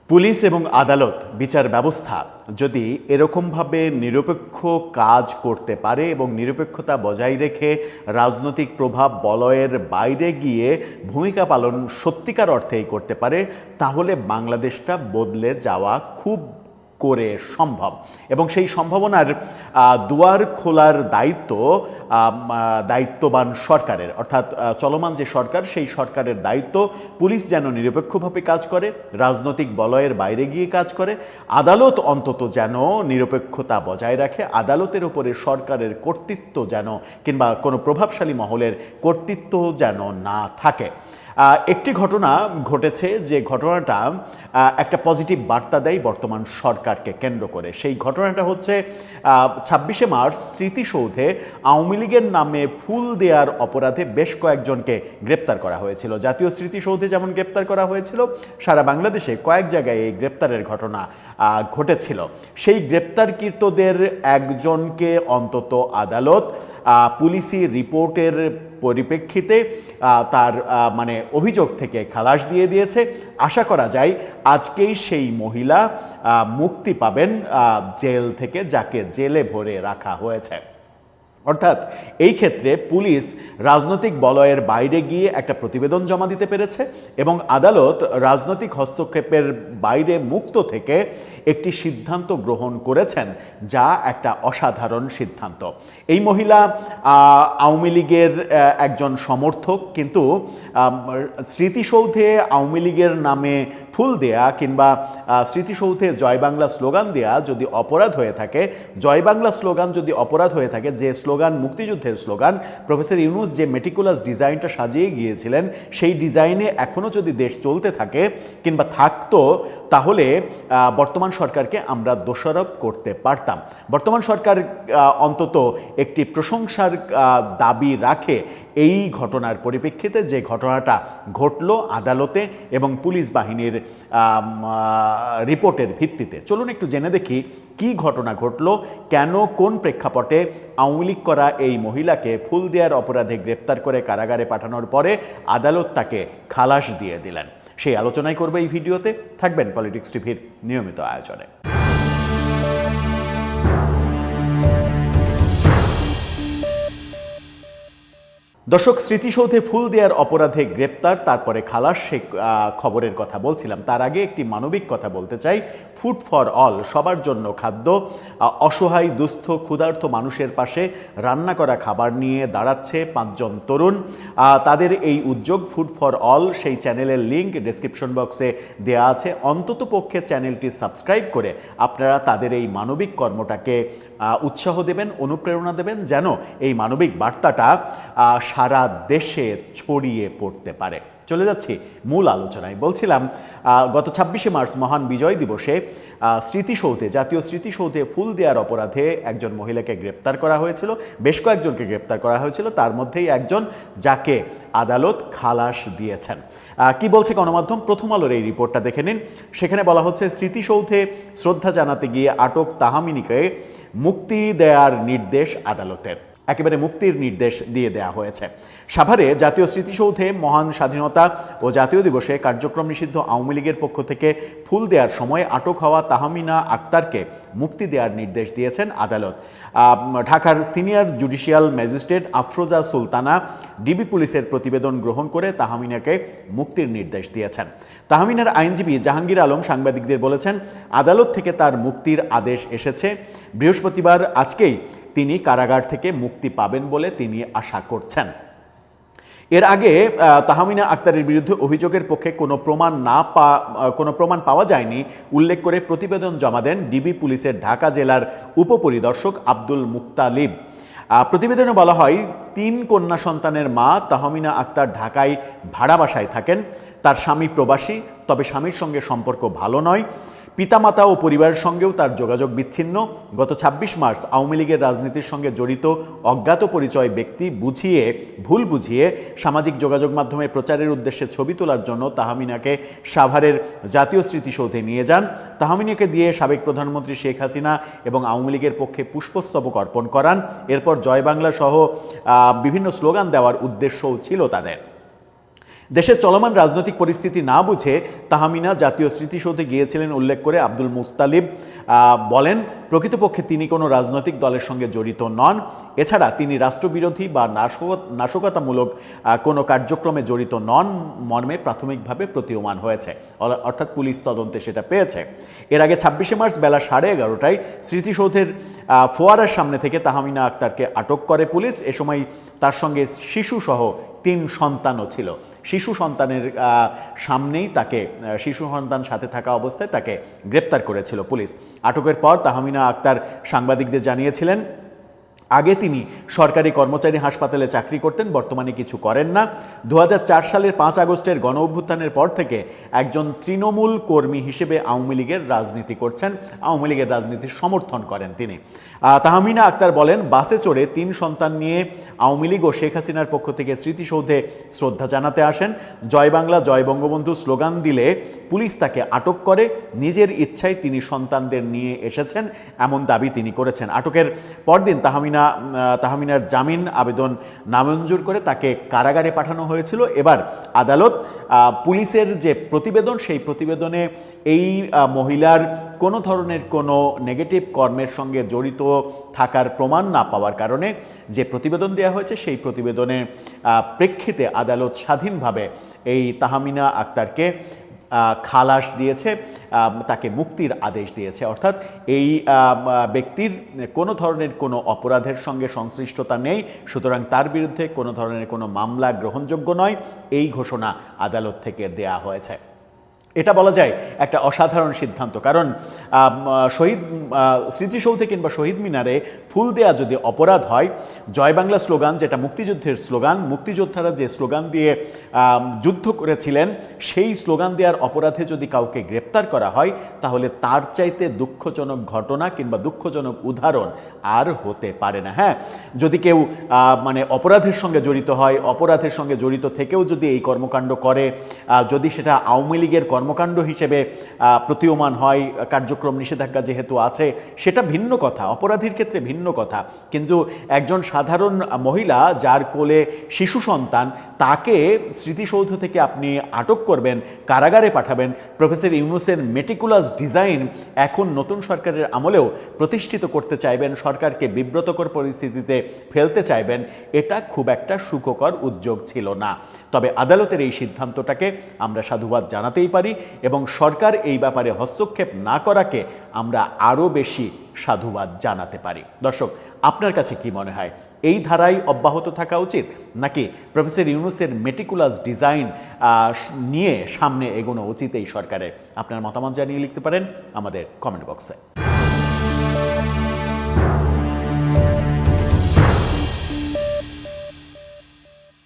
Police এবং আদালত বিচার ব্যবস্থা যদি এরকমভাবে নিরপেক্ষ কাজ করতে পারে এবং নিরপেক্ষতা বজায় রেখে রাজনৈতিক প্রভাব বলয়ের বাইরে গিয়ে ভূমিকা পালন সত্যিকার অর্থেই করতে পারে, তাহলে বাংলাদেশটা বদলে যাওয়া খুব করে সম্ভব। এবং সেই সম্ভাবনার দুয়ার খোলার দায়িত্ববান সরকারের, অর্থাৎ চলমান যে সরকার, সেই সরকারের দায়িত্ব পুলিশ যেন নিরপেক্ষভাবে কাজ করে, রাজনৈতিক বলয়ের বাইরে গিয়ে কাজ করে, আদালত অন্তত যেন নিরপেক্ষতা বজায় রাখে, আদালতের উপরে সরকারের কর্তৃত্ব যেন কিংবা কোনো প্রভাবশালী মহলের কর্তৃত্ব যেন না থাকে। একটি ঘটনা ঘটেছে, যে ঘটনাটা একটা পজিটিভ বার্তা দেয় বর্তমান সরকারকে কেন্দ্র করে। সেই ঘটনাটা হচ্ছে 26শে মার্চ স্মৃতিসৌধে আওয়ামী লীগের নামে ফুল দেওয়ার অপরাধে বেশ কয়েকজনকে গ্রেপ্তার করা হয়েছিল। জাতীয় স্মৃতিসৌধে যেমন গ্রেপ্তার করা হয়েছিল, সারা বাংলাদেশে কয়েক জায়গায় এই গ্রেপ্তারের ঘটনা ঘটেছিল। সেই গ্রেপ্তারকৃতদের একজনকে অন্তত আদালত পুলিশি রিপোর্টের পরিপ্রেক্ষিতে তার অভিযোগ থেকে খালাস দিয়ে দিয়েছে। আশা করা যায় আজকেই সেই মহিলা মুক্তি পাবেন জেল থেকে, যাকে জেলে ভরে রাখা হয়েছে। অর্থাৎ এই ক্ষেত্রে পুলিশ রাজনৈতিক বলয়ের বাইরে গিয়ে একটা প্রতিবেদন জমা দিতে পেরেছে এবং আদালত রাজনৈতিক হস্তক্ষেপের বাইরে মুক্ত থেকে একটি সিদ্ধান্ত গ্রহণ করেছেন, যা একটা অসাধারণ সিদ্ধান্ত। এই মহিলা আওয়ামী লীগের একজন সমর্থক, কিন্তু স্মৃতিসৌধে আওয়ামী লীগের নামে ফুল দেয়া কিংবা স্মৃতিসৌধে জয় বাংলা স্লোগান দেয়া যদি অপরাধ হয়ে থাকে, জয় বাংলা স্লোগান যদি অপরাধ হয়ে থাকে, যে স্লোগান মুক্তিযুদ্ধের স্লোগান, প্রফেসর ইউনূস যে মেটিকুলাস ডিজাইনটা সাজিয়ে গিয়েছিলেন, সেই ডিজাইনে এখনও যদি দেশ চলতে থাকে কিংবা থাকতো, তাহলে বর্তমান সরকারকে আমরা দোষারোপ করতে পারতাম। বর্তমান সরকার অন্তত একটি প্রশংসার দাবি রাখে এই ঘটনার পরিপ্রেক্ষিতে, যে ঘটনাটা ঘটল আদালতে এবং পুলিশ বাহিনীর রিপোর্টের ভিত্তিতে। চলুন একটু জেনে দেখি কি ঘটনা ঘটল, কেন কোন প্রেক্ষাপটে আওয়ামী লীগ করা এই মহিলাকে ফুল দেওয়ার অপরাধে গ্রেপ্তার করে কারাগারে পাঠানোর পরে আদালত তাকে খালাস দিয়ে দিলেন। সেই আলোচনাই করবে এই ভিডিওতে। থাকবেন পলিটিক্স টিভির নিয়মিত আয়োজনে। দর্শক, স্মৃতিসৌধে ফুল দেওয়ার অপরাধে গ্রেপ্তার, তারপরে খালাস, সে খবরের কথা বলছিলাম। তার আগে একটি মানবিক কথা বলতে চাই। ফুড ফর অল, সবার জন্য খাদ্য, অসহায় দুস্থ ক্ষুধার্ত মানুষের পাশে রান্না করা খাবার নিয়ে দাঁড়াচ্ছে 5 জন তরুণ। তাদের এই উদ্যোগ ফুড ফর অল, সেই চ্যানেলের লিঙ্ক ডেসক্রিপশন বক্সে দেওয়া আছে। অন্তত পক্ষে চ্যানেলটি সাবস্ক্রাইব করে আপনারা তাদের এই মানবিক কর্মটাকে উৎসাহ দেবেন, অনুপ্রেরণা দেবেন, যেন এই মানবিক বার্তাটা সারা দেশে ছড়িয়ে পড়তে পারে। চলে যাচ্ছি মূল আলোচনায়। বলছিলাম, গত 26শে মার্চ মহান বিজয় দিবসে স্মৃতিসৌধে, জাতীয় স্মৃতিসৌধে ফুল দেওয়ার অপরাধে একজন মহিলাকে গ্রেপ্তার করা হয়েছিল, বেশ কয়েকজনকে গ্রেপ্তার করা হয়েছিল, তার মধ্যেই একজন যাকে আদালত খালাস দিয়েছেন। কি বলছে গণমাধ্যম? প্রথম আলোর এই রিপোর্টটা দেখে নিন। সেখানে বলা হচ্ছে, স্মৃতিসৌধে শ্রদ্ধা জানাতে গিয়ে আটক তাহমিনাকে মুক্তি দেওয়ার নির্দেশ আদালতের। একেবারে মুক্তির নির্দেশ দিয়ে দেওয়া হয়েছে। সাভারে জাতীয় স্মৃতিসৌধে মহান স্বাধীনতা ও জাতীয় দিবসে কার্যক্রম নিষিদ্ধ আওয়ামী লীগের পক্ষ থেকে ফুল দেওয়ার সময় আটক হওয়া তাহমিনা আক্তারকে মুক্তি দেওয়ার নির্দেশ দিয়েছেন আদালত। ঢাকার senior judicial magistrate Afroza Sultana DB পুলিশের প্রতিবেদন গ্রহণ করে তাহমিনাকে মুক্তির নির্দেশ দিয়েছেন। তাহমিনার আইনজীবী জাহাঙ্গীর আলম সাংবাদিকদের বলেছেন, আদালত থেকে তার মুক্তির আদেশ এসেছে। বৃহস্পতিবার আজকেই তিনি কারাগার থেকে মুক্তি পাবেন বলে তিনি আশা করছেন। এর আগে তাহমিনা আক্তারের বিরুদ্ধে অভিযোগের পক্ষে কোনো প্রমাণ পাওয়া যায়নি উল্লেখ করে প্রতিবেদন জমা দেন ডিবি পুলিশের ঢাকা জেলার উপপরিদর্শক আব্দুল মুক্তালিব। প্রতিবেদনে বলা হয়, 3 কন্যা সন্তানের মা তাহমিনা আক্তার ঢাকায় ভাড়া বাসায় থাকেন। তার স্বামী প্রবাসী, তবে স্বামীর সঙ্গে সম্পর্ক ভালো নয়। পিতামাতা ও পরিবারের সঙ্গেও তার যোগাযোগ বিচ্ছিন্ন। গত 26 মার্চ আওয়ামী লীগের রাজনীতির সঙ্গে জড়িত অজ্ঞাত পরিচয় ব্যক্তি ভুল বুঝিয়ে সামাজিক যোগাযোগ মাধ্যমে প্রচারের উদ্দেশ্যে ছবি তোলার জন্য তাহমিনাকে সাভারের জাতীয় স্মৃতিসৌধে নিয়ে যান। তাহমিনাকে দিয়ে সাবেক প্রধানমন্ত্রী শেখ হাসিনা এবং আওয়ামী লীগের পক্ষে পুষ্পস্তবক অর্পণ করান। এরপর জয় বাংলা সহ বিভিন্ন স্লোগান দেওয়ার উদ্দেশ্যও ছিল তাদের। দেশের চলমান রাজনৈতিক পরিস্থিতি না বুঝে তাহমিনা জাতীয় স্মৃতিসৌধে গিয়েছিলেন উল্লেখ করে আব্দুল মুত্তালিব বলেন, প্রকৃতপক্ষে তিনি কোনো রাজনৈতিক দলের সঙ্গে জড়িত নন। এছাড়া তিনি রাষ্ট্রবিরোধী বা নাশকতামূলক কোনো কার্যক্রমে জড়িত নন মর্মে প্রাথমিকভাবে প্রতীয়মান হয়েছে, অর্থাৎ পুলিশ তদন্তে সেটা পেয়েছে। এর আগে ২৬শে মার্চ বেলা 11:30টায় স্মৃতিসৌধের ফোয়ারার সামনে থেকে তাহমিনা আক্তারকে আটক করে পুলিশ। এ সময় তার সঙ্গে শিশুসহ ৩ সন্তানও ছিল। শিশু সন্তানের সামনেই তাকে, শিশু সন্তান সাথে থাকা অবস্থায় তাকে গ্রেপ্তার করেছিল পুলিশ। আটকের পর তাহমিনা আক্তার সাংবাদিকদের জানিয়েছিলেন, আগে তিনি সরকারি কর্মচারী হাসপাতালে চাকরি করতেন, বর্তমানে কিছু করেন না। ২০০৪ সালের ৫ আগস্টের গণ অভ্যুত্থানের পর থেকে একজন তৃণমূল কর্মী হিসেবে আওয়ামী লীগের রাজনীতি করছেন, আওয়ামী লীগের রাজনীতির সমর্থন করেন তিনি। তাহমিনা আক্তার বলেন, বাসে চড়ে ৩ সন্তান নিয়ে আওয়ামী লীগ ও শেখ হাসিনার পক্ষ থেকে স্মৃতিসৌধে শ্রদ্ধা জানাতে আসেন। জয় বাংলা জয় বঙ্গবন্ধু স্লোগান দিলে পুলিশ তাকে আটক করে। নিজের ইচ্ছায় তিনি সন্তানদের নিয়ে এসেছেন এমন দাবি তিনি করেছেন। আটকের পরদিন তাহমিনার জামিন আবেদন নামঞ্জুর করে তাকে কারাগারে পাঠানো হয়েছিল। এবার আদালত পুলিশের যে প্রতিবেদন, সেই প্রতিবেদনে এই মহিলার কোনো ধরনের কোনো নেগেটিভ কর্মের সঙ্গে জড়িত থাকার প্রমাণ না পাওয়ার কারণে যে প্রতিবেদন দেওয়া হয়েছে, সেই প্রতিবেদনের প্রেক্ষিতে আদালত স্বাধীনভাবে এই তাহমিনা আক্তারকে খালাস দিয়েছে, তাকে মুক্তির আদেশ দিয়েছে। অর্থাৎ এই ব্যক্তির কোনো ধরনের কোনো অপরাধের সঙ্গে সংশ্লিষ্টতা নেই, সুতরাং তার বিরুদ্ধে কোনো ধরনের কোনো মামলা গ্রহণযোগ্য নয়, এই ঘোষণা আদালত থেকে দেয়া হয়েছে। এটা বলা যায় একটা অসাধারণ সিদ্ধান্ত, কারণ স্মৃতিসৌধে কিংবা শহীদ মিনারে ফুল দেয়া যদি অপরাধ হয়, জয় বাংলা স্লোগান যেটা মুক্তিযুদ্ধের স্লোগান, মুক্তিযোদ্ধারা যে স্লোগান দিয়ে যুদ্ধ করেছিলেন, সেই স্লোগান দেওয়ার অপরাধে যদি কাউকে গ্রেপ্তার করা হয়, তাহলে তার চাইতে দুঃখজনক ঘটনা কিংবা দুঃখজনক উদাহরণ আর হতে পারে না। হ্যাঁ, যদি কেউ মানে অপরাধের সঙ্গে জড়িত হয়, অপরাধের সঙ্গে জড়িত থেকেও যদি এই কর্মকাণ্ড করে, যদি সেটা আওয়ামী লীগের কর্মকাণ্ড হিসেবে প্রতীয়মান হয়, কার্যক্রম নিষেধাজ্ঞা যেহেতু আছে, সেটা ভিন্ন কথা, অপরাধীর ক্ষেত্রে ভিন্ন কথা। কিন্তু একজন সাধারণ মহিলা যার কোলে শিশু সন্তান, তাকে স্মৃতিসৌধ থেকে আপনি আটক করবেন, কারাগারে পাঠাবেন, প্রফেসর ইউনূসের মেটিকুলাস ডিজাইন এখন নতুন সরকারের আমলেও প্রতিষ্ঠিত করতে চাইবেন, সরকারকে বিব্রতকর পরিস্থিতিতে ফেলতে চাইবেন, এটা খুব একটা সুখকর উদ্যোগ ছিল না। তবে আদালতের এই সিদ্ধান্তটাকে আমরা সাধুবাদ জানাতেই পারি এবং সরকার এই ব্যাপারে হস্তক্ষেপ না করাকে আমরা আরও বেশি সাধুবাদ জানাতে পারি। দর্শক, আপনার কাছে কি মনে হয়, এই ধারাই অব্যাহত থাকা উচিত, নাকি প্রফেসর ইউনূসের মেটিকুলাস ডিজাইন নিয়ে সামনে এগোনো উচিত এই সরকারের? আপনার মতামত জানিয়ে লিখতে পারেন আমাদের কমেন্ট বক্সে।